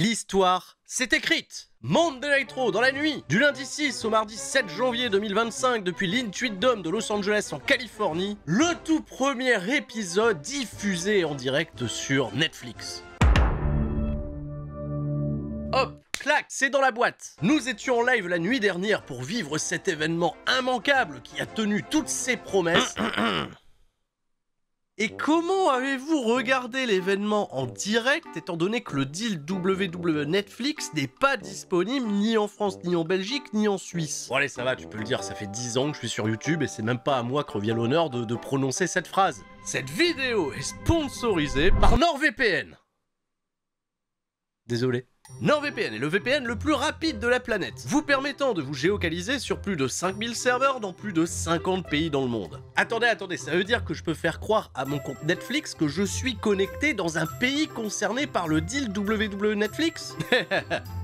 l'histoire s'est écrite. Monday Nitro dans la nuit, du lundi 6 au mardi 7 janvier 2025 depuis l'Intuit Dome de Los Angeles en Californie, le tout premier épisode diffusé en direct sur Netflix. Hop, clac, c'est dans la boîte. Nous étions en live la nuit dernière pour vivre cet événement immanquable qui a tenu toutes ses promesses. Et comment avez-vous regardé l'événement en direct étant donné que le deal WWE Netflix n'est pas disponible ni en France, ni en Belgique, ni en Suisse? Bon allez, ça va, tu peux le dire, ça fait 10 ans que je suis sur YouTube et c'est même pas à moi que revient l'honneur de prononcer cette phrase. Cette vidéo est sponsorisée par NordVPN. Désolé. NordVPN est le VPN le plus rapide de la planète, vous permettant de vous géocaliser sur plus de 5000 serveurs dans plus de 50 pays dans le monde. Attendez, ça veut dire que je peux faire croire à mon compte Netflix que je suis connecté dans un pays concerné par le deal WWE Netflix?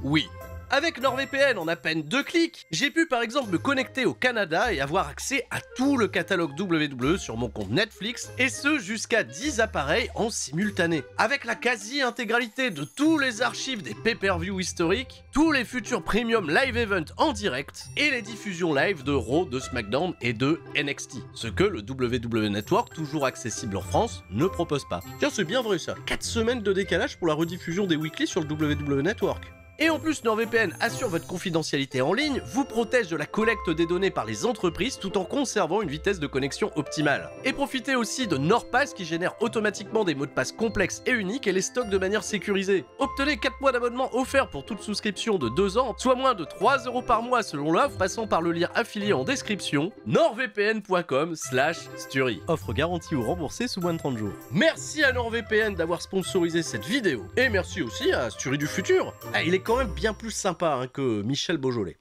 Oui. Avec NordVPN, en à peine 2 clics, j'ai pu par exemple me connecter au Canada et avoir accès à tout le catalogue WWE sur mon compte Netflix, et ce jusqu'à 10 appareils en simultané. Avec la quasi-intégralité de tous les archives des pay-per-view historiques, tous les futurs premium live events en direct, et les diffusions live de Raw, de SmackDown et de NXT. Ce que le WWE Network, toujours accessible en France, ne propose pas. Tiens, c'est bien vrai ça. 4 semaines de décalage pour la rediffusion des weekly sur le WWE Network. Et en plus, NordVPN assure votre confidentialité en ligne, vous protège de la collecte des données par les entreprises tout en conservant une vitesse de connexion optimale. Et profitez aussi de NordPass qui génère automatiquement des mots de passe complexes et uniques et les stocke de manière sécurisée. Obtenez 4 mois d'abonnement offert pour toute souscription de 2 ans, soit moins de 3 € par mois selon l'offre, passant par le lien affilié en description, nordvpn.com/Sturi. Offre garantie ou remboursée sous moins de 30 jours. Merci à NordVPN d'avoir sponsorisé cette vidéo. Et merci aussi à Sturi du futur. Ah, il est quand même bien plus sympa que Michel Beaujolais.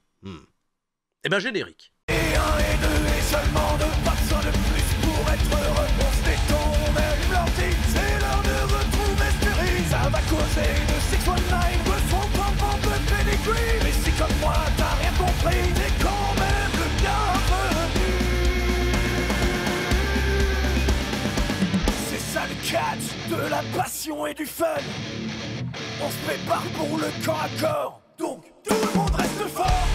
Eh ben générique. Et 1 et 2 et seulement 2, pas de plus pour être heureux. On se détend, on allume l'ordi, c'est l'heure de retrouver Sturi. Ça va causer de 619, de son pom de pedigree. Mais si comme moi t'as rien compris, t'es quand même le bienvenu. C'est ça le catch, de la passion et du fun. On se prépare pour le corps à corps, donc tout le monde reste fort.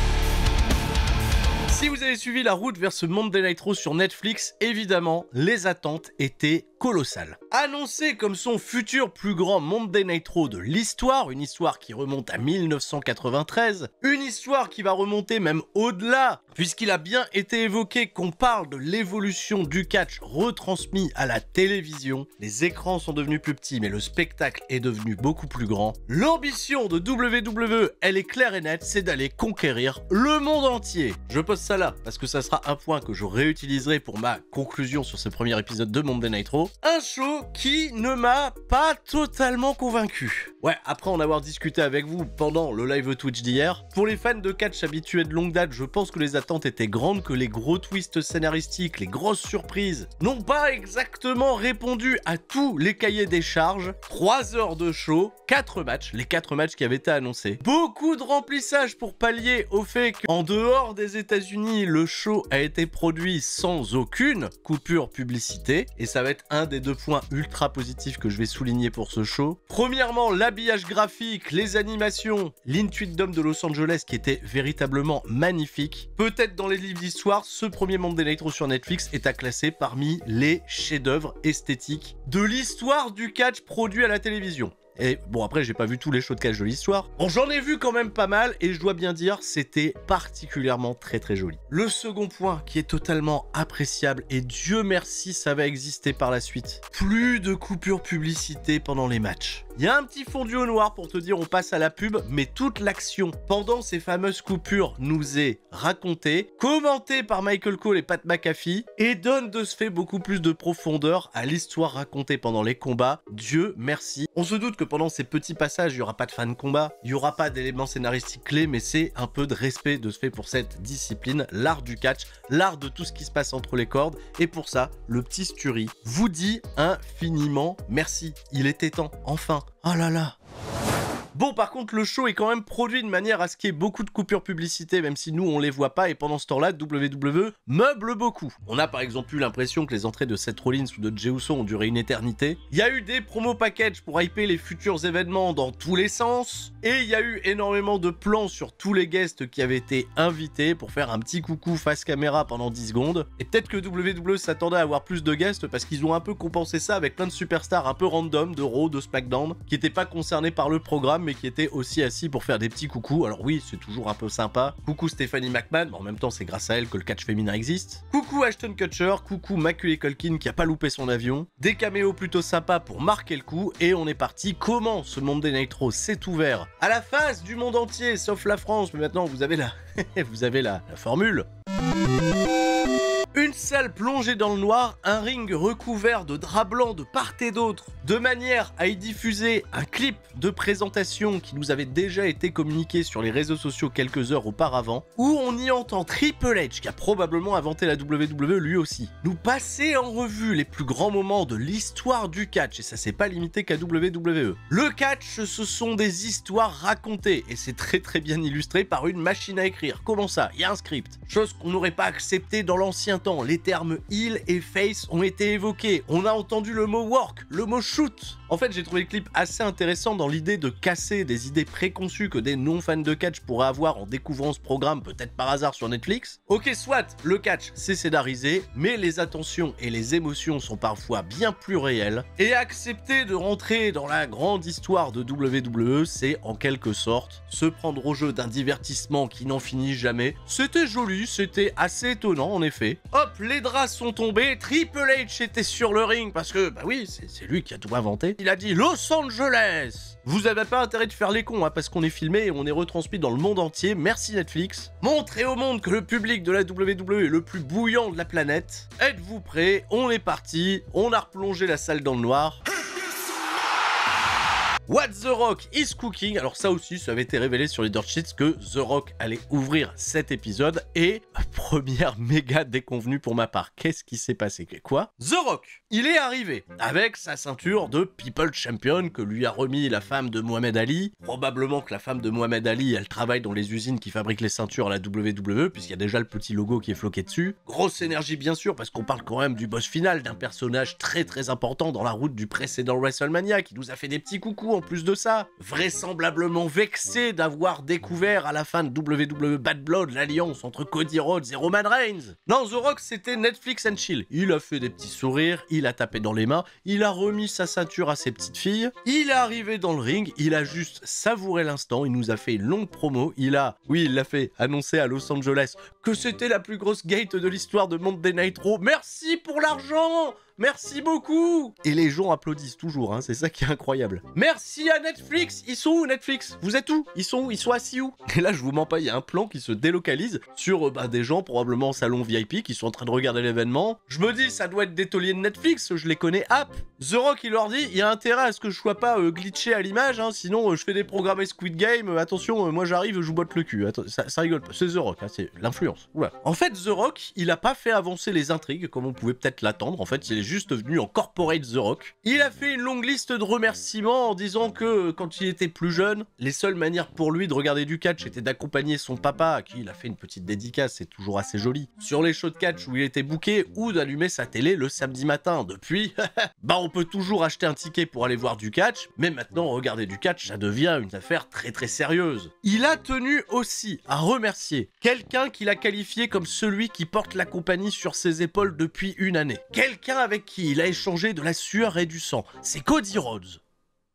Si vous avez suivi la route vers ce Monday Nitro sur Netflix, évidemment, les attentes étaient colossales. Annoncé comme son futur plus grand Monday Nitro de l'histoire, une histoire qui remonte à 1993, une histoire qui va remonter même au-delà, puisqu'il a bien été évoqué qu'on parle de l'évolution du catch retransmis à la télévision. Les écrans sont devenus plus petits, mais le spectacle est devenu beaucoup plus grand. L'ambition de WWE, elle est claire et nette, c'est d'aller conquérir le monde entier. Je pose ça là, parce que ça sera un point que je réutiliserai pour ma conclusion sur ce premier épisode de Monday Nitro. Un show qui ne m'a pas totalement convaincu. Ouais, après en avoir discuté avec vous pendant le live Twitch d'hier, pour les fans de catch habitués de longue date, je pense que les attentes étaient grandes, que les gros twists scénaristiques, les grosses surprises n'ont pas exactement répondu à tous les cahiers des charges. 3 heures de show, 4 matchs, les 4 matchs qui avaient été annoncés. Beaucoup de remplissage pour pallier au fait qu'en dehors des États-Unis, le show a été produit sans aucune coupure publicité, et ça va être un des 2 points ultra positifs que je vais souligner pour ce show. Premièrement, l'habillage graphique, les animations, l'Intuit Dome de Los Angeles qui était véritablement magnifique. Peut-être dans les livres d'histoire, ce premier Monday Nitro sur Netflix est à classer parmi les chefs-d'œuvre esthétiques de l'histoire du catch produit à la télévision. Et bon, après, j'ai pas vu tous les shows de catch de l'histoire. Bon, j'en ai vu quand même pas mal, et je dois bien dire, c'était particulièrement très joli. Le second point, qui est totalement appréciable, et Dieu merci, ça va exister par la suite. Plus de coupures publicité pendant les matchs. Il y a un petit fondu au noir pour te dire on passe à la pub, mais toute l'action pendant ces fameuses coupures nous est racontée, commentée par Michael Cole et Pat McAfee, et donne de ce fait beaucoup plus de profondeur à l'histoire racontée pendant les combats. Dieu merci. On se doute que pendant ces petits passages, il n'y aura pas de fan combat, il n'y aura pas d'éléments scénaristiques clés, mais c'est un peu de respect de ce fait pour cette discipline, l'art du catch, l'art de tout ce qui se passe entre les cordes, et pour ça, le petit Sturi vous dit infiniment merci. Il était temps, enfin. Oh là là. Bon, par contre, le show est quand même produit de manière à ce qu'il y ait beaucoup de coupures publicité, même si nous on les voit pas, et pendant ce temps-là, WWE meuble beaucoup. On a par exemple eu l'impression que les entrées de Seth Rollins ou de Jey Uso ont duré une éternité. Il y a eu des promos packages pour hyper les futurs événements dans tous les sens, et il y a eu énormément de plans sur tous les guests qui avaient été invités pour faire un petit coucou face caméra pendant 10 secondes. Et peut-être que WWE s'attendait à avoir plus de guests parce qu'ils ont un peu compensé ça avec plein de superstars un peu random de Raw, de SmackDown, qui n'étaient pas concernés par le programme mais qui étaient aussi assis pour faire des petits coucous. Alors oui, c'est toujours un peu sympa. Coucou Stephanie McMahon, mais en même temps c'est grâce à elle que le catch féminin existe. Coucou Ashton Kutcher, coucou Macaulay Culkin qui a pas loupé son avion. Des caméos plutôt sympas pour marquer le coup, et on est parti. Comment ce Monday Night Raw s'est ouvert à la face du monde entier, sauf la France, mais maintenant vous avez la formule. Une salle plongée dans le noir, un ring recouvert de draps blancs de part et d'autre, de manière à y diffuser un clip de présentation qui nous avait déjà été communiqué sur les réseaux sociaux quelques heures auparavant, où on y entend Triple H, qui a probablement inventé la WWE lui aussi, nous passer en revue les plus grands moments de l'histoire du catch, et ça c'est pas limité qu'à WWE. Le catch, ce sont des histoires racontées, et c'est très bien illustré par une machine à écrire. Comment ça? Il y a un script. Chose qu'on n'aurait pas accepté dans l'ancien temps. Les termes heel et face ont été évoqués. On a entendu le mot work, le mot shoot. En fait, j'ai trouvé le clip assez intéressant dans l'idée de casser des idées préconçues que des non-fans de catch pourraient avoir en découvrant ce programme, peut-être par hasard sur Netflix. Ok, soit, le catch, c'est scénarisé, mais les attentions et les émotions sont parfois bien plus réelles. Et accepter de rentrer dans la grande histoire de WWE, c'est en quelque sorte se prendre au jeu d'un divertissement qui n'en finit jamais. C'était joli, c'était assez étonnant en effet. Hop, les draps sont tombés, Triple H était sur le ring parce que, bah oui, c'est lui qui a tout inventé. Il a dit Los Angeles. Vous avez pas intérêt de faire les cons, hein, parce qu'on est filmé et on est retransmis dans le monde entier. Merci Netflix. Montrez au monde que le public de la WWE est le plus bouillant de la planète. Êtes-vous prêts? On est parti. On a replongé la salle dans le noir. What the Rock is cooking. Alors ça aussi, ça avait été révélé sur les dirt sheets que The Rock allait ouvrir cet épisode, et première méga déconvenue pour ma part. Qu'est-ce qui s'est passé? Quoi? The Rock, il est arrivé avec sa ceinture de People Champion que lui a remis la femme de Mohamed Ali. Probablement que la femme de Mohamed Ali, elle travaille dans les usines qui fabriquent les ceintures à la WWE, puisqu'il y a déjà le petit logo qui est floqué dessus. Grosse énergie bien sûr, parce qu'on parle quand même du boss final, d'un personnage très important dans la route du précédent WrestleMania, qui nous a fait des petits coucous en plus de ça, vraisemblablement vexé d'avoir découvert à la fin de WWE Bad Blood l'alliance entre Cody Rhodes et Roman Reigns. Non, The Rock c'était Netflix and chill. Il a fait des petits sourires, il a tapé dans les mains, il a remis sa ceinture à ses petites filles, il est arrivé dans le ring, il a juste savouré l'instant, il nous a fait une longue promo, il l'a fait annoncer à Los Angeles que c'était la plus grosse gate de l'histoire de Monday Night Raw. Merci pour l'argent! Merci beaucoup! Et les gens applaudissent toujours, hein, c'est ça qui est incroyable. Merci à Netflix! Ils sont où Netflix? Vous êtes où? Ils sont où? Ils sont assis où? Et là, je vous mens pas, il y a un plan qui se délocalise sur des gens, probablement en salon VIP, qui sont en train de regarder l'événement. Je me dis, ça doit être des tauliers de Netflix, je les connais. Hop! The Rock, il leur dit, il y a intérêt à ce que je sois pas glitché à l'image, hein, sinon je fais des programmes Squid Game, attention, moi j'arrive, je vous botte le cul. Attends, ça rigole pas, c'est The Rock, hein, c'est l'influence. Oula. En fait, The Rock, il a pas fait avancer les intrigues, comme on pouvait peut-être l'attendre. En fait, il est juste venu en corporate The Rock. Il a fait une longue liste de remerciements en disant que quand il était plus jeune, les seules manières pour lui de regarder du catch étaient d'accompagner son papa, à qui il a fait une petite dédicace, c'est toujours assez joli, sur les shows de catch où il était booké, ou d'allumer sa télé le samedi matin. Depuis, bah on peut toujours acheter un ticket pour aller voir du catch, mais maintenant regarder du catch, ça devient une affaire très sérieuse. Il a tenu aussi à remercier quelqu'un qu'il a qualifié comme celui qui porte la compagnie sur ses épaules depuis une année. Quelqu'un avec qui il a échangé de la sueur et du sang. C'est Cody Rhodes.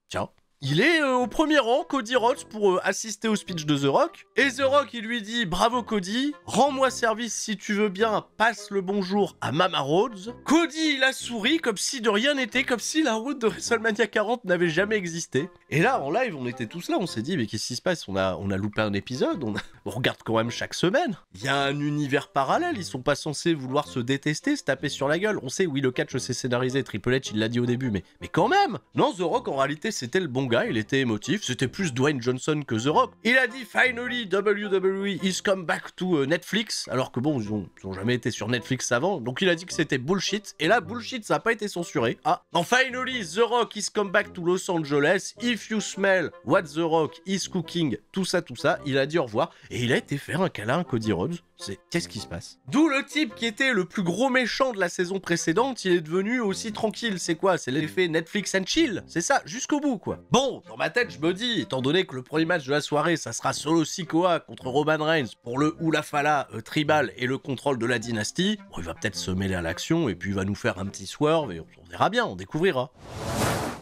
Tiens. Il est au premier rang, Cody Rhodes, pour assister au speech de The Rock. Et The Rock, il lui dit « Bravo Cody, rends-moi service si tu veux bien, passe le bonjour à Mama Rhodes. » Cody, il a souri comme si de rien n'était, comme si la route de WrestleMania 40 n'avait jamais existé. Et là, en live, on était tous là, on s'est dit « Mais qu'est-ce qui se passe? On a loupé un épisode, on regarde quand même chaque semaine. Il y a un univers parallèle, ils sont pas censés vouloir se détester, se taper sur la gueule. On sait, oui, le catch c'est scénarisé, Triple H, il l'a dit au début, mais quand même. Non, The Rock, en réalité, c'était le bon gars. Tamatonga, il était émotif, c'était plus Dwayne Johnson que The Rock. Il a dit « Finally, WWE is come back to Netflix », alors que bon, ils ont jamais été sur Netflix avant, donc il a dit que c'était bullshit, et là, bullshit, ça n'a pas été censuré. Ah, dans Finally, The Rock is come back to Los Angeles, if you smell what The Rock is cooking, tout ça, il a dit au revoir, et il a été faire un câlin à Cody Rhodes. Qu'est-ce qui se passe? D'où le type qui était le plus gros méchant de la saison précédente, il est devenu aussi tranquille. C'est quoi? C'est l'effet Netflix and chill. C'est ça, jusqu'au bout, quoi. Bon, dans ma tête, je me dis, étant donné que le premier match de la soirée, ça sera Solo Sikoa contre Roman Reigns pour le Hula Fala tribal et le contrôle de la dynastie, bon, il va peut-être se mêler à l'action et puis il va nous faire un petit swerve et on verra bien, on découvrira.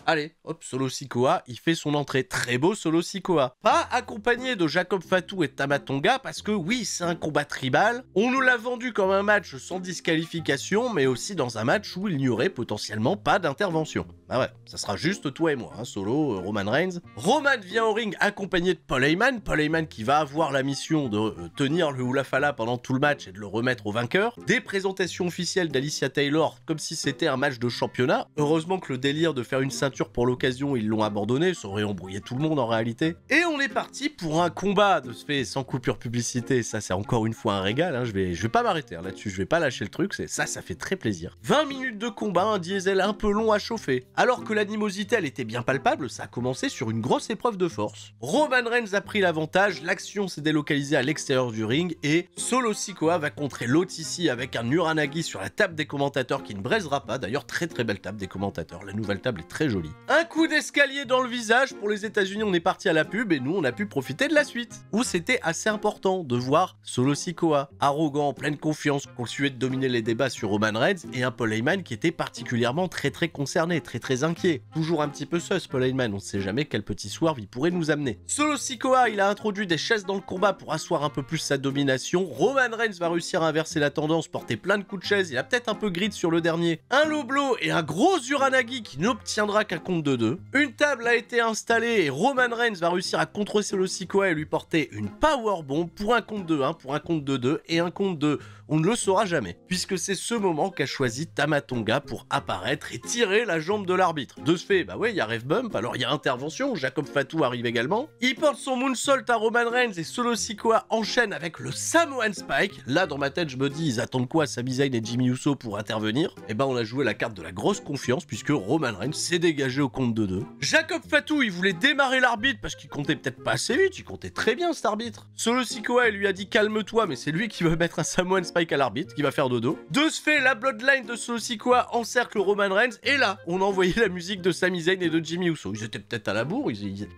Allez, hop, Solo Sikoa, il fait son entrée. Très beau Solo Sikoa. Pas accompagné de Jacob Fatu et Tamatonga, parce que oui, c'est un combat tribal. On nous l'a vendu comme un match sans disqualification, mais aussi dans un match où il n'y aurait potentiellement pas d'intervention. Bah ouais, ça sera juste toi et moi, hein, Solo, Roman Reigns. Roman vient au ring accompagné de Paul Heyman qui va avoir la mission de tenir le Hula Fala pendant tout le match et de le remettre au vainqueur. Des présentations officielles d'Alicia Taylor, comme si c'était un match de championnat. Heureusement que le délire de faire une ceinture pour l'occasion, ils l'ont abandonné, ça aurait embrouillé tout le monde en réalité. Et on est parti pour un combat de ce fait sans coupure publicité, ça c'est encore une fois un régal, hein. Je vais pas m'arrêter là-dessus, je vais pas lâcher le truc, ça fait très plaisir. 20 minutes de combat, un diesel un peu long à chauffer. Alors que l'animosité elle était bien palpable, ça a commencé sur une grosse épreuve de force. Roman Reigns a pris l'avantage, l'action s'est délocalisée à l'extérieur du ring et Solo Sikoa va contrer l'Otici avec un Uranagi sur la table des commentateurs qui ne braisera pas, d'ailleurs très belle table des commentateurs, la nouvelle table est très jolie. Un coup d'escalier dans le visage, pour les États-Unis on est parti à la pub et nous on a pu profiter de la suite. Où c'était assez important de voir Solo Sikoa, arrogant, pleine confiance, continuer de dominer les débats sur Roman Reigns et un Paul Heyman qui était particulièrement très concerné, très inquiet. Toujours un petit peu sus Paul Heyman, on ne sait jamais quel petit swerve il pourrait nous amener. Solo Sikoa, il a introduit des chaises dans le combat pour asseoir un peu plus sa domination. Roman Reigns va réussir à inverser la tendance, porter plein de coups de chaise, il a peut-être un peu grid sur le dernier. Un low blow et un gros Uranagi qui n'obtiendra qu'un compte de 2. Une table a été installée et Roman Reigns va réussir à contrer Solo Sikoa et lui porter une powerbomb pour un compte de 1, pour un compte de 2 et un compte de... On ne le saura jamais, puisque c'est ce moment qu'a choisi Tamatonga pour apparaître et tirer la jambe de l'arbitre. De ce fait, bah ouais, il y a ref bump, alors il y a intervention, Jacob Fatu arrive également. Il porte son moonsault à Roman Reigns et Solo Sikoa enchaîne avec le Samoan Spike. Là, dans ma tête, je me dis, ils attendent quoi, Sami Zayn et Jimmy Uso pour intervenir? Et ben, on a joué la carte de la grosse confiance, puisque Roman Reigns s'est dégagé au compte de 2. Jacob Fatu, il voulait démarrer l'arbitre parce qu'il comptait peut-être pas assez vite, il comptait très bien cet arbitre. Solo Sikoa, il lui a dit calme-toi, mais c'est lui qui va mettre un Samoan Spike à l'arbitre, qui va faire dodo. De ce fait, la bloodline de Solo Sikoa encercle Roman Reigns, et là, on a envoyé la musique de Sami Zayn et de Jimmy Uso. Ils étaient peut-être à la bourre,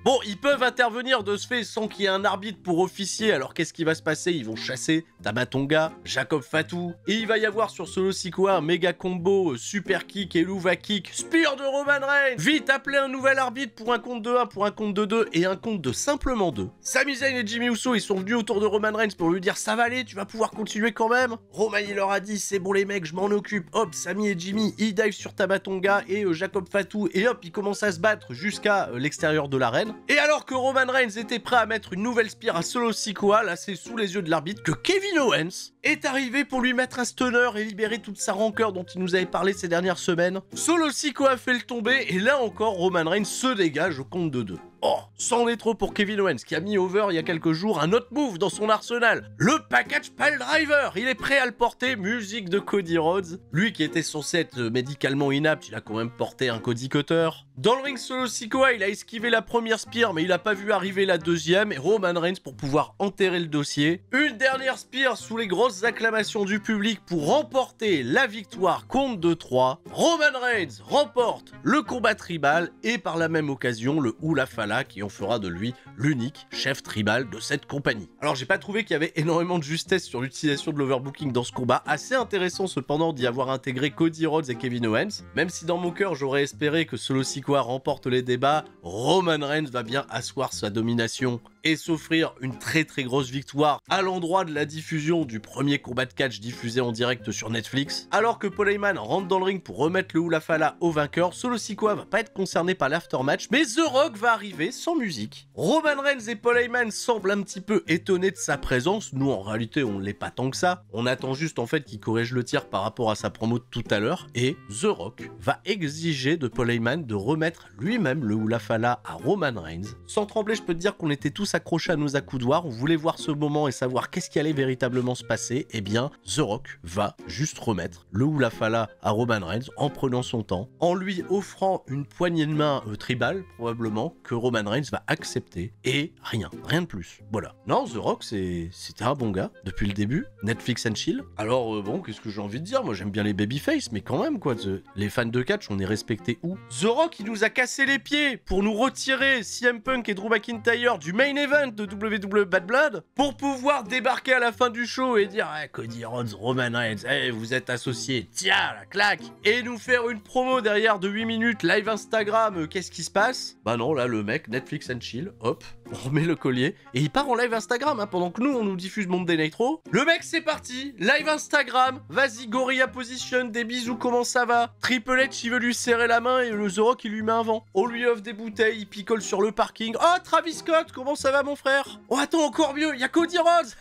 Bon, ils peuvent intervenir de ce fait sans qu'il y ait un arbitre pour officier, alors qu'est-ce qui va se passer? Ils vont chasser Tamatonga, Jacob Fatu, et il va y avoir sur Solo Sikoa un méga combo, super kick, Eluva kick, spear de Roman Reigns. Vite, appelez un nouvel arbitre pour un compte de 1, pour un compte de 2, et un compte de simplement 2. Sami Zayn et Jimmy Uso, ils sont venus autour de Roman Reigns pour lui dire ça va aller, tu vas pouvoir continuer quand même. Roman, il leur a dit c'est bon les mecs, je m'en occupe. Hop, Sami et Jimmy, ils dive sur Tamatonga et Jacob Fatu, et hop, ils commencent à se battre jusqu'à l'extérieur de l'arène. Et alors que Roman Reigns était prêt à mettre une nouvelle spear à Solo Sikoa, là c'est sous les yeux de l'arbitre que Kevin Owens est arrivé pour lui mettre un stunner et libérer toute sa rancœur dont il nous avait parlé ces dernières semaines. Solo Sikoa fait le tomber et là encore Roman Reigns se dégage au compte de 2. Oh, c'en est trop pour Kevin Owens qui a mis over il y a quelques jours un autre move dans son arsenal, le package pile driver. Il est prêt à le porter, musique de Cody Rhodes. Lui qui était censé être médicalement inapte, il a quand même porté un Cody Cutter. Dans le ring, Solo Sikoa, il a esquivé la première spear mais il a pas vu arriver la deuxième et Roman Reigns pour pouvoir enterrer le dossier. Une dernière spear sous les grosses acclamations du public pour remporter la victoire compte de 3. Roman Reigns remporte le combat tribal et par la même occasion le Hula Fala qui en fera de lui l'unique chef tribal de cette compagnie. Alors j'ai pas trouvé qu'il y avait énormément de justesse sur l'utilisation de l'overbooking dans ce combat, assez intéressant cependant d'y avoir intégré Cody Rhodes et Kevin Owens, même si dans mon cœur j'aurais espéré que Solo Sikoa remporte les débats, Roman Reigns va bien asseoir sa domination et s'offrir une très très grosse victoire à l'endroit de la diffusion du premier combat de catch diffusé en direct sur Netflix. Alors que Paul Heyman rentre dans le ring pour remettre le Hula Fala au vainqueur, Solo Sikoa va pas être concerné par l'aftermatch, mais The Rock va arriver sans musique. Roman Reigns et Paul Heyman semblent un petit peu étonnés de sa présence. Nous, en réalité, on l'est pas tant que ça. On attend juste en fait qu'il corrige le tir par rapport à sa promo de tout à l'heure. Et The Rock va exiger de Paul Heyman de remettre lui-même le Hula Fala à Roman Reigns. Sans trembler, je peux te dire qu'on était tous accrochés à nos accoudoirs. On voulait voir ce moment et savoir qu'est-ce qui allait véritablement se passer. Eh bien, The Rock va juste remettre le Hula Fala à Roman Reigns en prenant son temps, en lui offrant une poignée de main tribale, probablement, que Roman Reigns va accepter. Et rien de plus. Voilà. Non, The Rock, c'était un bon gars, depuis le début. Netflix and chill. Alors, bon, qu'est-ce que j'ai envie de dire? Moi, j'aime bien les babyface, mais quand même, quoi. Les fans de catch, on est respectés où? The Rock, il nous a cassé les pieds pour nous retirer CM Punk et Drew McIntyre du main event de WWE Bad Blood, pour pouvoir débarquer à la fin du show et dire hey, Cody Rhodes, Roman Reigns, hey, vous êtes associés, tiens, la claque, et nous faire une promo derrière de 8 minutes, live Instagram, qu'est-ce qui se passe? Bah non, là, le mec, Netflix and chill, hop, on remet le collier, et il part en live Instagram, hein, pendant que nous, on nous diffuse Monday Nitro. Le mec, c'est parti, live Instagram, vas-y, Gorilla Position, des bisous, comment ça va? Triple H, il veut lui serrer la main, et le The Rock, il lui met un vent. On lui offre des bouteilles, il picole sur le parking. Oh, Travis Scott, comment ça va, mon frère? Oh, attends, encore mieux, il y a Cody Rhodes.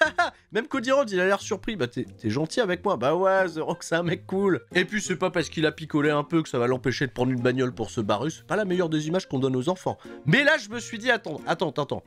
Même Cody Rhodes, il a l'air surpris. Bah, t'es gentil avec moi. Bah ouais, The Rock, c'est un mec cool. Et puis, c'est pas parce qu'il a picolé un peu que ça va l'empêcher de prendre une bagnole pour se barrer. C'est pas la meilleure des images qu'on donne aux enfants. Mais là, je me suis dit, attends.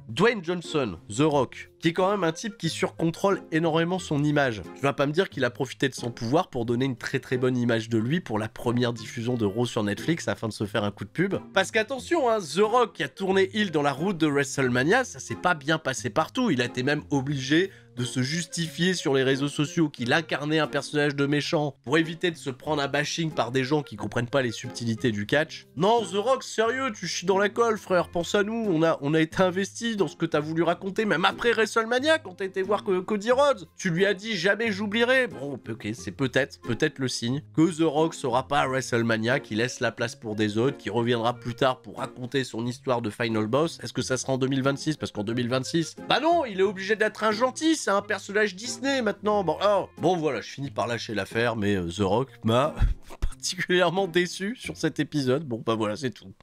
Dwayne Johnson, The Rock, qui est quand même un type qui surcontrôle énormément son image. Tu vas pas me dire qu'il a profité de son pouvoir pour donner une très très bonne image de lui pour la première diffusion de Raw sur Netflix afin de se faire un coup de pub. Parce qu'attention, hein, The Rock qui a tourné heel dans la route de WrestleMania, ça s'est pas bien passé partout. Il a été même obligé de se justifier sur les réseaux sociaux qu'il incarnait un personnage de méchant pour éviter de se prendre un bashing par des gens qui comprennent pas les subtilités du catch. Non, The Rock, sérieux, tu chies dans la colle, frère, pense à nous, on a été investi dans ce que t'as voulu raconter, même après WrestleMania, quand t'as été voir Cody Rhodes. Tu lui as dit jamais j'oublierai. Bon, ok, c'est peut-être le signe que The Rock sera pas à WrestleMania, qu'il laisse la place pour des autres, qui reviendra plus tard pour raconter son histoire de Final Boss. Est-ce que ça sera en 2026? Parce qu'en 2026, bah non, il est obligé d'être un gentil, c'est un personnage Disney maintenant. Bon, voilà, je finis par lâcher l'affaire, mais The Rock m'a particulièrement déçu sur cet épisode. Bon, bah voilà, c'est tout.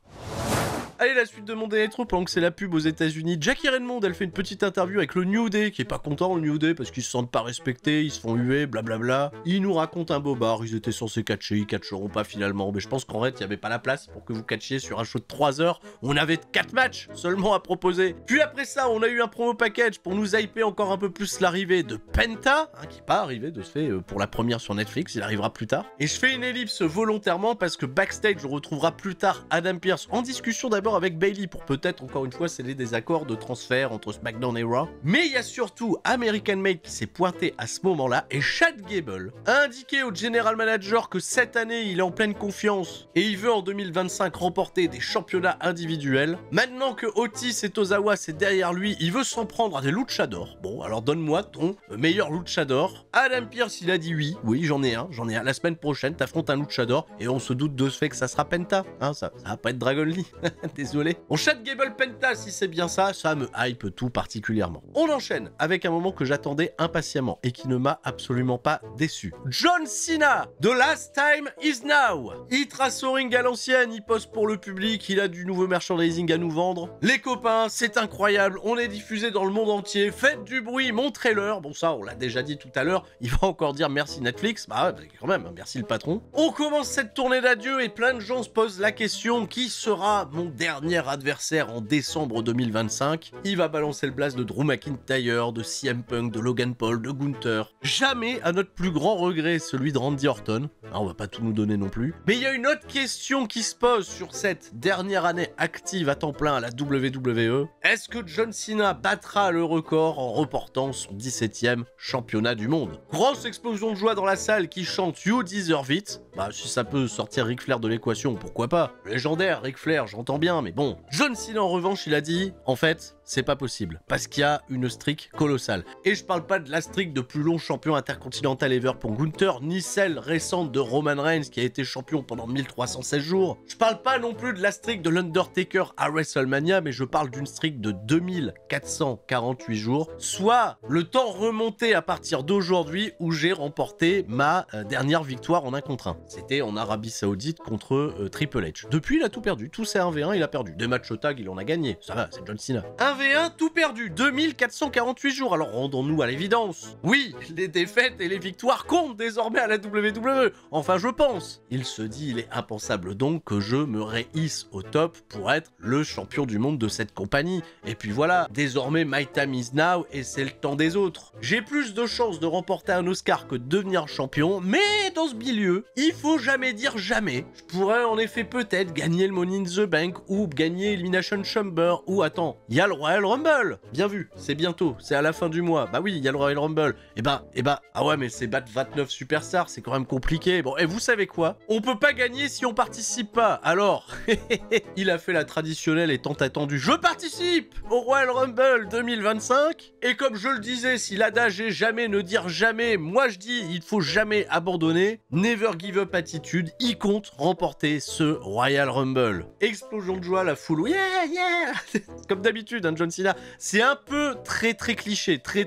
Allez, la suite de Monday Nitro, pendant que c'est la pub aux États-Unis, Jackie Redmond, elle fait une petite interview avec le New Day, qui est pas content, le New Day, parce qu'ils se sentent pas respectés, ils se font huer, blablabla. Ils nous racontent un bobard, ils étaient censés catcher, ils catcheront pas finalement. Mais je pense qu'en fait, il y avait pas la place pour que vous catchiez sur un show de 3 heures. On avait 4 matchs seulement à proposer. Puis après ça, on a eu un promo package pour nous hyper encore un peu plus l'arrivée de Penta, hein, qui n'est pas arrivé de ce fait pour la première sur Netflix, il arrivera plus tard. Et je fais une ellipse volontairement parce que backstage, on retrouvera plus tard Adam Pearce en discussion d'abord avec Bayley pour peut-être encore une fois sceller des accords de transfert entre SmackDown et Raw. Mais il y a surtout American Made qui s'est pointé à ce moment-là et Chad Gable a indiqué au General Manager que cette année il est en pleine confiance et il veut en 2025 remporter des championnats individuels. Maintenant que Otis et Tozawa c'est derrière lui, il veut s'en prendre à des luchadors. Bon, alors donne-moi ton meilleur luchador. Adam Pearce il a dit oui, j'en ai un. La semaine prochaine t'affrontes un luchador et on se doute de ce fait que ça sera Penta. Hein, ça va pas être Dragon Lee. Désolé. On Chad Gable Penta, si c'est bien ça, ça me hype tout particulièrement. On enchaîne avec un moment que j'attendais impatiemment et qui ne m'a absolument pas déçu. John Cena, The Last Time Is Now. Il trace au ring à l'ancienne, il pose pour le public, il a du nouveau merchandising à nous vendre. Les copains, c'est incroyable, on est diffusé dans le monde entier, faites du bruit, montrez-leur. Bon ça, on l'a déjà dit tout à l'heure, il va encore dire merci Netflix, bah quand même, merci le patron. On commence cette tournée d'adieu et plein de gens se posent la question, qui sera mon dernier adversaire en décembre 2025? Il va balancer le blast de Drew McIntyre, de CM Punk, de Logan Paul, de Gunther. Jamais, à notre plus grand regret, celui de Randy Orton. Alors, on va pas tout nous donner non plus. Mais il y a une autre question qui se pose sur cette dernière année active à temps plein à la WWE. Est-ce que John Cena battra le record en reportant son 17e championnat du monde? Grosse explosion de joie dans la salle qui chante You Deserve It. Bah, si ça peut sortir Ric Flair de l'équation, pourquoi pas? Légendaire, Ric Flair, j'entends bien, mais bon. John Cena, en revanche, il a dit, en fait, c'est pas possible. Parce qu'il y a une streak colossale. Et je parle pas de la streak de plus long champion intercontinental ever pour Gunther, ni celle récente de Roman Reigns qui a été champion pendant 1316 jours. Je parle pas non plus de la streak de l'Undertaker à WrestleMania, mais je parle d'une streak de 2448 jours, soit le temps remonté à partir d'aujourd'hui où j'ai remporté ma dernière victoire en 1 contre 1. C'était en Arabie Saoudite contre Triple H. Depuis, il a tout perdu. Tous ces 1v1, il a perdu. Des matchs au tag, il en a gagné. Ça va, c'est John Cena. 1v1, tout perdu. 2448 jours. Alors rendons-nous à l'évidence. Oui, les défaites et les victoires comptent désormais à la WWE. Enfin, je pense. Il se dit, il est impensable donc que je me réhisse au top pour être le champion du monde de cette compagnie. Et puis voilà, désormais my time is now et c'est le temps des autres. J'ai plus de chances de remporter un Oscar que de devenir champion, mais dans ce milieu, il faut jamais dire jamais. Je pourrais en effet peut-être gagner le Money in the Bank ou gagner Elimination Chamber ou attends, il y a le Royal Rumble. Bien vu, c'est bientôt, c'est à la fin du mois. Bah oui, il y a le Royal Rumble. Et bah, ah ouais, mais c'est battre 29 superstars, c'est quand même compliqué. Bon, et vous savez quoi? On peut pas gagner si on participe pas. Alors, il a fait la traditionnelle et tant attendue. Je participe au Royal Rumble 2025. Et comme je le disais, si l'adage est jamais ne dire jamais, moi je dis il faut jamais abandonner. Never give up attitude, il compte remporter ce Royal Rumble. Explosion de joie, la foule, yeah, yeah. Comme d'habitude, hein, John Cena, c'est un peu très cliché, très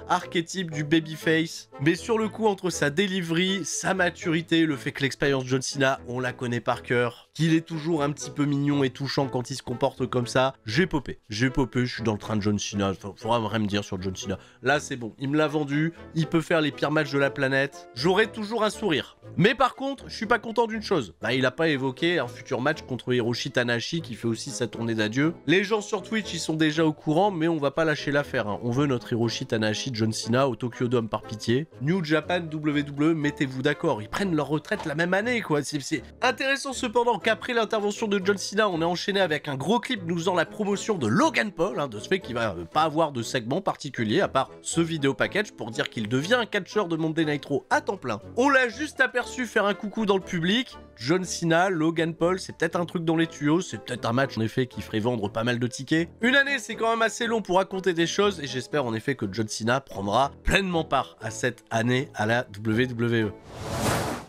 archétype du babyface. Mais sur le coup, entre sa delivery, sa maturité, le fait que l'expérience John Cena, on la connaît par cœur, qu'il est toujours un petit peu mignon et touchant quand il se comporte comme ça, j'ai popé, je suis dans le train de John Cena, faudra rien me dire sur John Cena. Là, c'est bon, il me l'a vendu, il peut faire les pires matchs de la planète, j'aurai toujours un sourire. Mais par contre, je suis pas content d'une chose. Bah, il a pas évoqué un futur match contre Hiroshi Tanahashi qui fait aussi sa tournée d'adieu. Les gens sur Twitch, ils sont déjà au courant, mais on va pas lâcher l'affaire. Hein. On veut notre Hiroshi Tanahashi John Cena au Tokyo Dome par pitié. New Japan, WWE, mettez-vous d'accord. Ils prennent leur retraite la même année, quoi. C'est intéressant cependant qu'après l'intervention de John Cena, on est enchaîné avec un gros clip nous faisant la promotion de Logan Paul, hein, de ce fait qu'il va pas avoir de segment particulier à part ce vidéo package pour dire qu'il devient un catcheur de Monday Night Raw à temps plein. On l'a juste aperçu faire un coucou dans le public. John Cena, Logan Paul, c'est peut-être un truc dans les tuyaux, c'est peut-être un match en effet qui ferait vendre pas mal de tickets. Une année, c'est quand même assez long pour raconter des choses et j'espère en effet que John Cena prendra pleinement part à cette année à la WWE.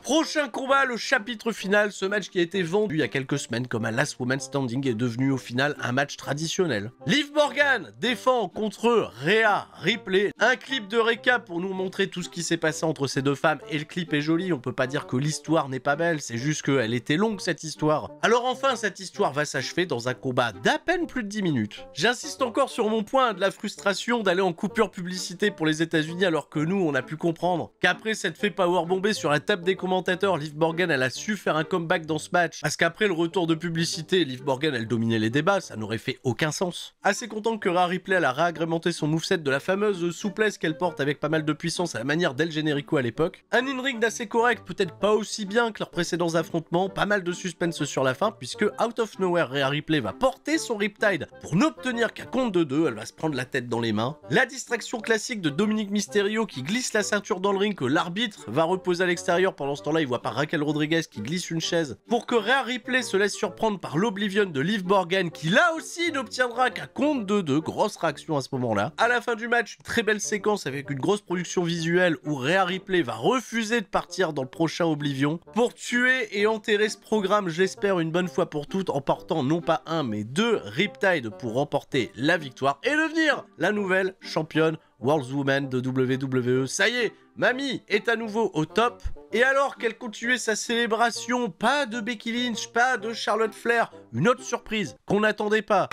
Prochain combat, le chapitre final. Ce match qui a été vendu il y a quelques semaines comme un Last Woman Standing est devenu au final un match traditionnel. Liv Morgan défend contre Rhea Ripley. Un clip de récap pour nous montrer tout ce qui s'est passé entre ces deux femmes et le clip est joli. On peut pas dire que l'histoire n'est pas belle, c'est juste qu'elle était longue cette histoire. Alors enfin, cette histoire va s'achever dans un combat d'à peine plus de 10 minutes. J'insiste encore sur mon point de la frustration d'aller en coupure publicité pour les États-Unis alors que nous, on a pu comprendre qu'après s'être fait powerbomber sur la table des commentateurs, Liv Morgan, elle a su faire un comeback dans ce match. Parce qu'après le retour de publicité, Liv Morgan, elle dominait les débats, ça n'aurait fait aucun sens. Assez content que Rhea Ripley, elle a réagrémenté son moveset de la fameuse souplesse qu'elle porte avec pas mal de puissance à la manière d'El Generico à l'époque. Un in-ring d'assez correct, peut-être pas aussi bien que leurs précédents affrontements, pas mal de suspense sur la fin, puisque out of nowhere, Rhea Ripley va porter son Riptide pour n'obtenir qu'un compte de 2, elle va se prendre la tête dans les mains. La distraction classique de Dominic Mysterio qui glisse la ceinture dans le ring, que l'arbitre va reposer à l'extérieur. Pendant ce temps-là, il voit par Raquel Rodriguez qui glisse une chaise pour que Rhea Ripley se laisse surprendre par l'Oblivion de Liv Morgan qui là aussi n'obtiendra qu'un compte de 2. Grosse réaction à ce moment-là. À la fin du match, une très belle séquence avec une grosse production visuelle où Rhea Ripley va refuser de partir dans le prochain Oblivion pour tuer et enterrer ce programme, j'espère une bonne fois pour toutes, en portant non pas un mais 2 Riptide pour remporter la victoire et devenir la nouvelle championne World Woman de WWE. Ça y est, Mamie est à nouveau au top. Et alors qu'elle continuait sa célébration, pas de Becky Lynch, pas de Charlotte Flair, une autre surprise qu'on n'attendait pas.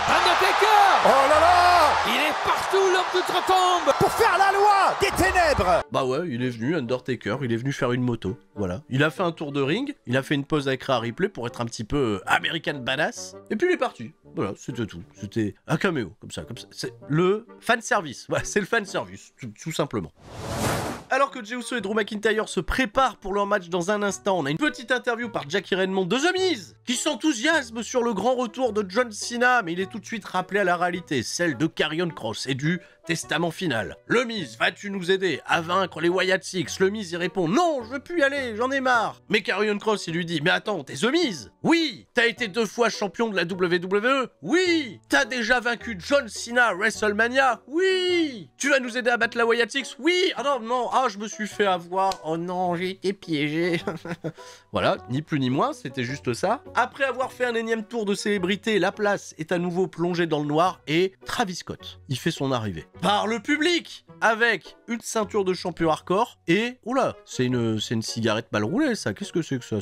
Undertaker! Oh là là! Il est partout, l'homme d'outre-tombe! Pour faire la loi des ténèbres! Bah ouais, il est venu, Undertaker, il est venu faire une moto, voilà. Il a fait un tour de ring, il a fait une pause avec Rhea Ripley pour être un petit peu American Badass, et puis il est parti. Voilà, c'était tout. C'était un caméo, comme ça. C'est le fanservice, voilà, c'est le fanservice, tout simplement. Alors que Jey Uso et Drew McIntyre se préparent pour leur match dans un instant, on a une petite interview par Jackie Redmond de The Miz qui s'enthousiasme sur le grand retour de John Cena, mais il est tout de suite rappelé à la réalité, celle de Karrion Kross et du testament final. Le Miz, vas-tu nous aider à vaincre les Wyatt Six? Le Miz, il répond, non, je veux plus y aller, j'en ai marre. Mais Karrion Kross, il lui dit, mais attends, t'es The Miz? Oui. T'as été 2 fois champion de la WWE? Oui. T'as déjà vaincu John Cena à WrestleMania? Oui. Tu vas nous aider à battre la Wyatt Six? Oui. Ah non, non, ah, je me suis fait avoir. Oh non, j'ai été piégé. Voilà, ni plus ni moins, c'était juste ça. Après avoir fait un énième tour de célébrité, la place est à nouveau plongée dans le noir et Travis Scott, il fait son arrivée. Par le public, avec une ceinture de champion hardcore et... Oula, c'est une cigarette mal roulée ça, qu'est-ce que c'est que ça?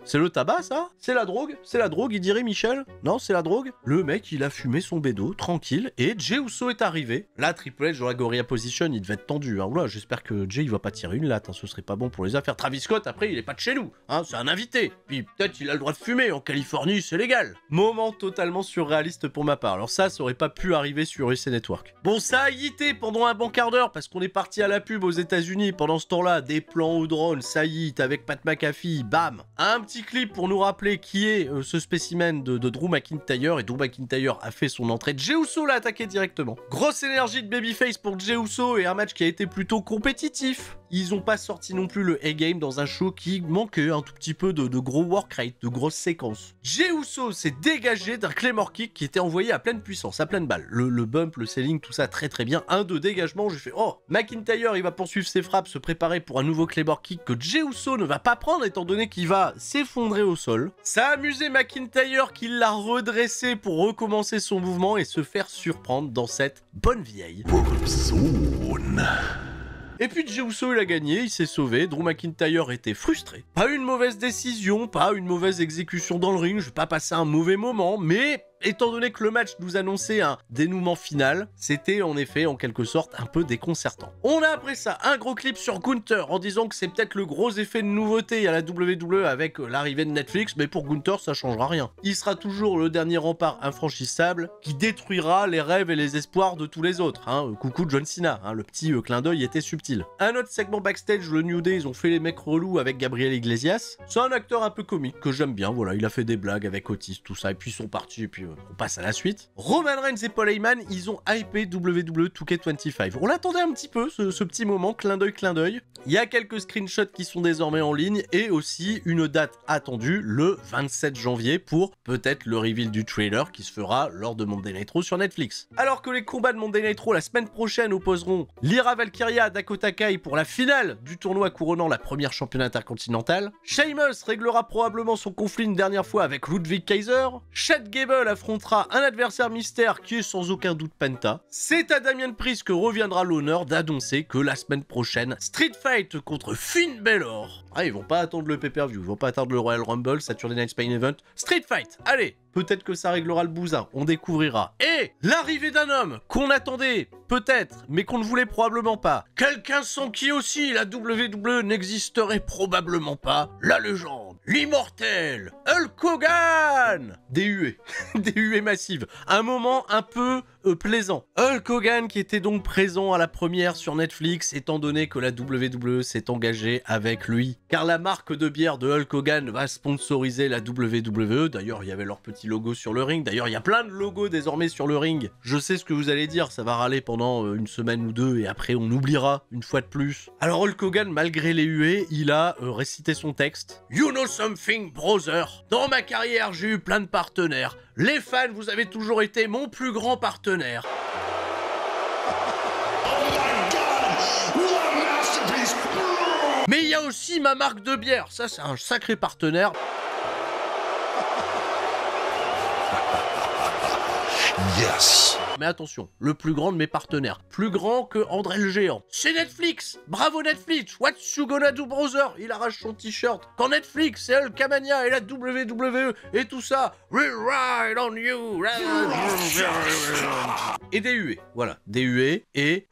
C'est le tabac, ça? C'est la drogue? C'est la drogue, il dirait Michel? Non, c'est la drogue? Le mec, il a fumé son bédo, tranquille, et Jey Uso est arrivé. Là, Triple H, dans la Gorilla Position, il devait être tendu. Hein. Oula, j'espère que Jey, il va pas tirer une latte, hein. Ce serait pas bon pour les affaires. Travis Scott, après, il est pas de chez nous, hein. C'est un invité. Puis peut-être il a le droit de fumer, en Californie, c'est légal. Moment totalement surréaliste pour ma part. Alors ça aurait pas pu arriver sur USA Network. Bon, ça a hité pendant un bon quart d'heure, parce qu'on est parti à la pub aux États-Unis. Pendant ce temps-là, des plans au drone, ça hite avec Pat McAfee, bam. Un petit clip pour nous rappeler qui est ce spécimen de Drew McIntyre, et Drew McIntyre a fait son entrée. Jey Uso l'a attaqué directement. Grosse énergie de babyface pour Jey Uso et un match qui a été plutôt compétitif. Ils ont pas sorti non plus le A-game dans un show qui manquait un tout petit peu de gros work rate, de grosses séquences. Jey Uso s'est dégagé d'un Claymore Kick qui était envoyé à pleine puissance, à pleine balle. Le bump, le selling, tout ça très très bien. Un de dégagement, j'ai fait oh, McIntyre il va poursuivre ses frappes, se préparer pour un nouveau Claymore Kick que Jey Uso ne va pas prendre étant donné qu'il va s'effondrer au sol. Ça a amusé McIntyre qui l'a redressé pour recommencer son mouvement et se faire surprendre dans cette bonne vieille zone. Et puis Jey Uso il a gagné, il s'est sauvé, Drew McIntyre était frustré. Pas une mauvaise décision, pas une mauvaise exécution dans le ring, je vais pas passer un mauvais moment, mais... Étant donné que le match nous annonçait un dénouement final, c'était en effet en quelque sorte un peu déconcertant. On a après ça un gros clip sur Gunther en disant que c'est peut-être le gros effet de nouveauté à la WWE avec l'arrivée de Netflix, mais pour Gunther ça changera rien. Il sera toujours le dernier rempart infranchissable qui détruira les rêves et les espoirs de tous les autres. Hein. Coucou John Cena, hein. Le petit clin d'œil était subtil. Un autre segment backstage, le New Day, ils ont fait les mecs relous avec Gabriel Iglesias. C'est un acteur un peu comique que j'aime bien, voilà, il a fait des blagues avec Otis, tout ça, et puis ils sont partis, et puis... on passe à la suite. Roman Reigns et Paul Heyman, ils ont hypé WWE 2K25. On l'attendait un petit peu, ce petit moment, clin d'œil. Il y a quelques screenshots qui sont désormais en ligne et aussi une date attendue, le 27 janvier, pour peut-être le reveal du trailer qui se fera lors de Monday Night Raw sur Netflix. Alors que les combats de Monday Night Raw la semaine prochaine opposeront Lyra Valkyria à Dakota Kai pour la finale du tournoi couronnant la première championne intercontinentale, Sheamus réglera probablement son conflit une dernière fois avec Ludwig Kaiser, Chad Gable affrontera un adversaire mystère qui est sans aucun doute Penta. C'est à Damien Priest que reviendra l'honneur d'annoncer que la semaine prochaine, Street Fight contre Finn Balor. Ah, ils vont pas attendre le pay-per-view, ils vont pas attendre le Royal Rumble, Saturday Night Main Event. Street Fight, allez, peut-être que ça réglera le bousin, on découvrira. Et l'arrivée d'un homme qu'on attendait, peut-être, mais qu'on ne voulait probablement pas. Quelqu'un sans qui aussi la WWE n'existerait probablement pas. La légende, l'immortel, Hulk Hogan. Des huées, des huées massives. Un moment un peu plaisant. Hulk Hogan qui était donc présent à la première sur Netflix, étant donné que la WWE s'est engagée avec lui. Car la marque de bière de Hulk Hogan va sponsoriser la WWE. D'ailleurs, il y avait leur petit logo sur le ring. D'ailleurs, il y a plein de logos désormais sur le ring. Je sais ce que vous allez dire, ça va râler pendant une semaine ou deux et après on oubliera une fois de plus. Alors Hulk Hogan, malgré les huées, il a récité son texte. You know something, brother? Dans ma carrière, j'ai eu plein de partenaires. Les fans, vous avez toujours été mon plus grand partenaire. Mais il y a aussi ma marque de bière. Ça, c'est un sacré partenaire. Yes. Mais attention, le plus grand de mes partenaires. Plus grand que André le Géant. C'est Netflix. Bravo Netflix. What you gonna do, brother? Il arrache son t-shirt. Quand Netflix et Hulkamania et la WWE et tout ça. We'll ride on you. Et des huées. Voilà, des huées et...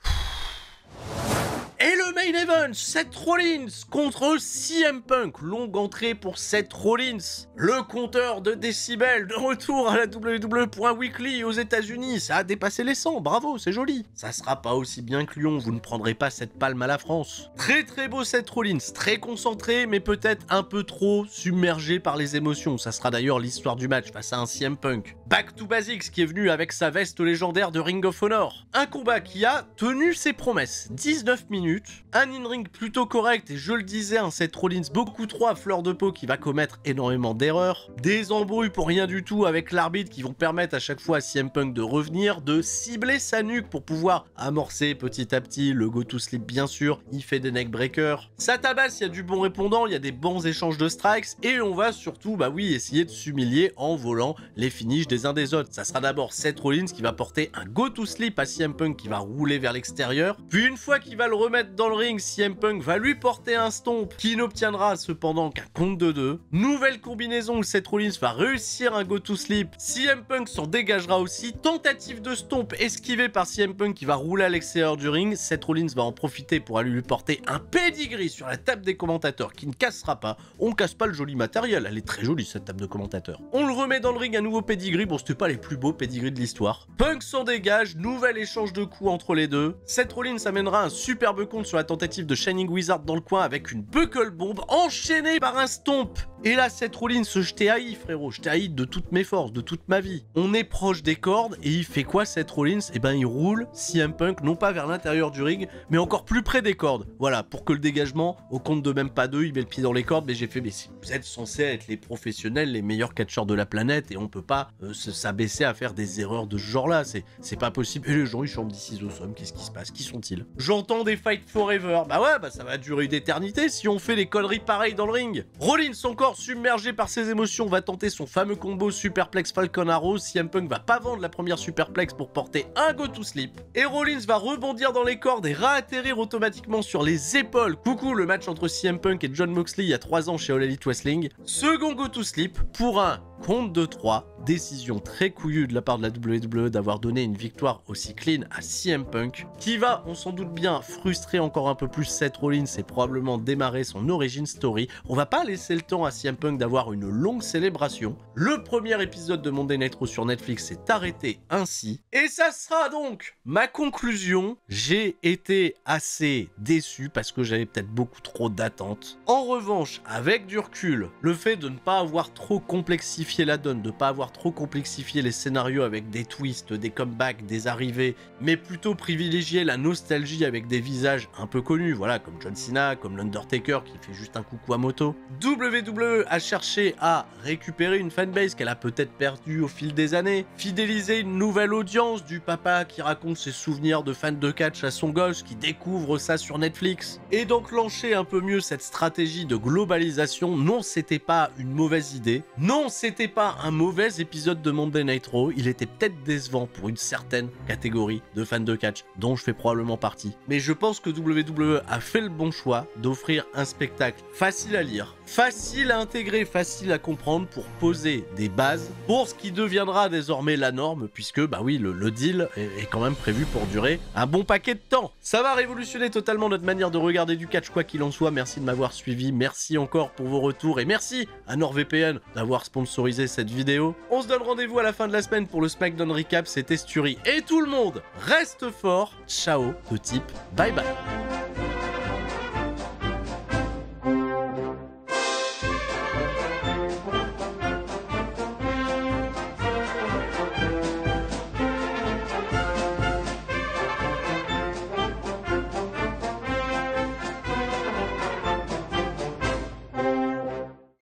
Et le main Main event, Seth Rollins contre CM Punk. Longue entrée pour Seth Rollins. Le compteur de décibels de retour à la WWE.weekly aux États-Unis. Ça a dépassé les 100, bravo, c'est joli. Ça sera pas aussi bien que Lyon, vous ne prendrez pas cette palme à la France. Très très beau Seth Rollins, très concentré, mais peut-être un peu trop submergé par les émotions. Ça sera d'ailleurs l'histoire du match face à un CM Punk. Back to Basics qui est venu avec sa veste légendaire de Ring of Honor. Un combat qui a tenu ses promesses. 19 minutes, un in-ring plutôt correct et je le disais, un Seth Rollins beaucoup trop à fleur de peau qui va commettre énormément d'erreurs. Des embrouilles pour rien du tout avec l'arbitre qui vont permettre à chaque fois à CM Punk de revenir, de cibler sa nuque pour pouvoir amorcer petit à petit le go to sleep bien sûr. Il fait des neckbreakers. Ça tabasse, il y a du bon répondant, il y a des bons échanges de strikes et on va surtout, bah oui, essayer de s'humilier en volant les finishes des uns des autres. Ça sera d'abord Seth Rollins qui va porter un go to sleep à CM Punk qui va rouler vers l'extérieur. Puis une fois qu'il va le remettre dans le ring, CM Punk va lui porter un stomp qui n'obtiendra cependant qu'un compte de 2. Nouvelle combinaison où Seth Rollins va réussir un go to sleep. CM Punk s'en dégagera aussi. Tentative de stomp esquivée par CM Punk qui va rouler à l'extérieur du ring. Seth Rollins va en profiter pour aller lui porter un pedigree sur la table des commentateurs qui ne cassera pas. On casse pas le joli matériel, elle est très jolie cette table de commentateurs. On le remet dans le ring, un nouveau pedigree. Bon, c'était pas les plus beaux pedigree de l'histoire. Punk s'en dégage, nouvel échange de coups entre les deux. Seth Rollins amènera un superbe compte sur la tentative de Shining Wizard dans le coin avec une buckle bomb enchaînée par un stomp. Et là, Seth Rollins, je t'ai haï, frérot, je t'ai haï de toutes mes forces, de toute ma vie. On est proche des cordes et il fait quoi, Seth Rollins? Eh ben, il roule CM Punk, non pas vers l'intérieur du ring, mais encore plus près des cordes. Voilà, pour que le dégagement, au compte de même pas deux, il met le pied dans les cordes, mais j'ai fait, mais si vous êtes censés être les professionnels, les meilleurs catcheurs de la planète, et on peut pas s'abaisser à faire des erreurs de ce genre-là, c'est pas possible. Et les gens, ils chantent This is awesome, qu'est-ce qui se passe? Qui sont-ils? J'entends des fight forever. Bah ouais, bah ça va durer une éternité si on fait des conneries pareilles dans le ring. Rollins, encore submergé par ses émotions, va tenter son fameux combo Superplex Falcon Arrow. CM Punk va pas vendre la première Superplex pour porter un go to sleep. Et Rollins va rebondir dans les cordes et réatterrir automatiquement sur les épaules. Coucou, le match entre CM Punk et Jon Moxley il y a 3 ans chez All Elite Wrestling. Second go to sleep pour un compte de 3. Décision très couillue de la part de la WWE d'avoir donné une victoire aussi clean à CM Punk, qui va, on s'en doute bien, frustrer encore un peu plus Seth Rollins et probablement démarrer son origin story. On va pas laisser le temps à CM Punk d'avoir une longue célébration. Le premier épisode de Monday Night Raw sur Netflix s'est arrêté ainsi. Et ça sera donc ma conclusion. J'ai été assez déçu parce que j'avais peut-être beaucoup trop d'attentes. En revanche, avec du recul, le fait de ne pas avoir trop complexifié la donne, de ne pas avoir trop complexifié les scénarios avec des twists, des comebacks, des arrivées, mais plutôt privilégier la nostalgie avec des visages un peu connus, voilà, comme John Cena, comme l'Undertaker qui fait juste un coucou à moto. WWE a cherché à récupérer une fanbase qu'elle a peut-être perdue au fil des années, fidéliser une nouvelle audience du papa qui raconte ses souvenirs de fan de catch à son gosse qui découvre ça sur Netflix, et d'enclencher un peu mieux cette stratégie de globalisation. Non, c'était pas une mauvaise idée, non, c'était pas un mauvais épisode de Monday Night Raw, il était peut-être décevant pour une certaine catégorie de fans de catch, dont je fais probablement partie. Mais je pense que WWE a fait le bon choix d'offrir un spectacle facile à lire, facile à intégrer, facile à comprendre pour poser des bases pour ce qui deviendra désormais la norme, puisque, bah oui, le deal est quand même prévu pour durer un bon paquet de temps. Ça va révolutionner totalement notre manière de regarder du catch, quoi qu'il en soit. Merci de m'avoir suivi, merci encore pour vos retours, et merci à NordVPN d'avoir sponsorisé cette vidéo. On se donne rendez-vous à la fin de la semaine pour le SmackDown Recap, c'était Sturi, et tout le monde reste fort. Ciao de type, bye bye.